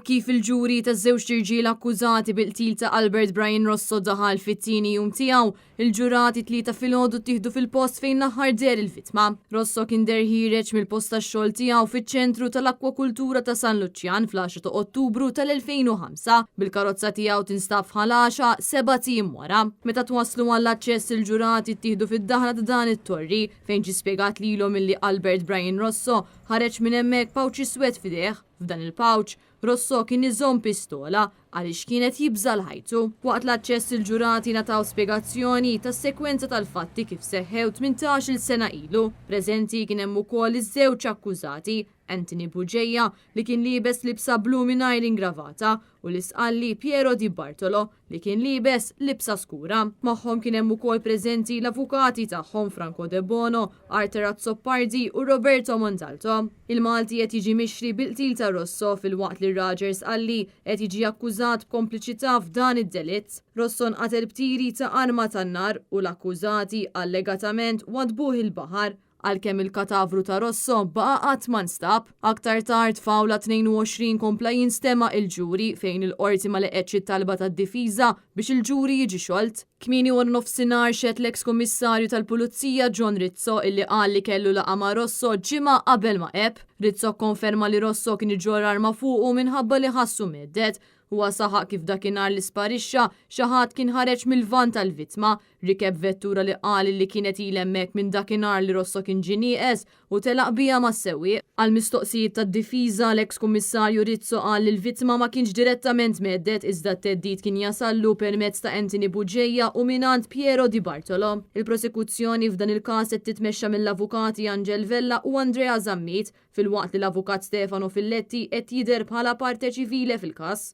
Kif il-ġuri ta' żewġ irġiel akkużati bil-qtil ta' Albert Brian Rosso daħal fit-tieni jum tiegħu, il-ġurati tlieta filgħodu tieħdu fil-post fejn naħar der il-vittma. Rosso kien der ħireġ mill-post tax-xogħol tiegħu fiċ-ċentru tal-Akwakultura ta' San Luċjan fl-10 ta' Ottubru tal-2005 bil-karozza tiegħu tinstab f'ħalaxa 7 tim wara. Meta twasslu għall-aċċess il-ġurati ttieħdu fid-daħla ta' dan it-torri fejn ġie spjegat lilhom milli Albert Brian Rosso ħareġ minn hemmhekk pawċ iswed f'idejh. F'dan il-pawċ Rosso kien iżomm pistola għaliex kienet jibża l-ħajtu. Waqt l-aċċess il-ġurati nataw spjegazzjoni tas-sekwenza tal-fatti kif seħħew 18-il sena ilu. Preżenti kien hemm ukoll iż-żewġ akkużati, Anthony Buġeja li kien liebes libsa blu mingħajr ingravata u l-isqalli Piero Di Bartolo li kien liebes libsa skura. Magħhom kien hemm ukoll preżenti l-avukati tagħhom Franco De Bono, Arthur Azzopardi u Roberto Montalto. Il-Malti qed jiġi mixri bil-qtil ta' Rosso fil-waqt li Rogers qalli qed jiġi akkużat b'kompliċità f'dan id-delitt. Rosso nqatel b'tiri ta' arma tan-nar u l-akkużati allegatament wadbuh il-baħar għalkemm il-katavru ta' Rosso baqa' qatt ma nstab. Aktar tard f'awla 22 kompla jinstema' il-ġuri fejn il-qorti ma leqgħetx it-talba tad-difiża biex il-ġuri jiġi xolt. Kmieni wara nofsinhar xedt l-eks kummissarju tal-Pulizija John Rizzo illi qal li kellu laqa ma' Rosso ġimgħa qabel ma qeb. Rizzo konferma li Rosso kien iġġor arma fuqu minħabba li ħassu meddet. Huwa saħaq kif dakinhar li sparixxa xi ħadd kien ħareġ mill-van tal-vittma, rikeb vettura li qal li kienet il hemmhekk minn dakinhar li Rosso kien ġie nieqes u telaq biha mas-sewwieq. Għal mistoqsijiet tad-difiża l-eks kummissarju Rizzo qal li l-vittma ma kienx direttament meddet iżda t-teddid kien jasallu permezz ta' Anthony Buġeja u minant Piero Di Bartolo. Il-prosekuzzjoni f'dan il-każ qed titmexxa mill-avukati Angel Vella u Andrea Zammit fil-waqt li l-avukat Stefano Filletti qed jidher bħala parte ċivile fil-każ.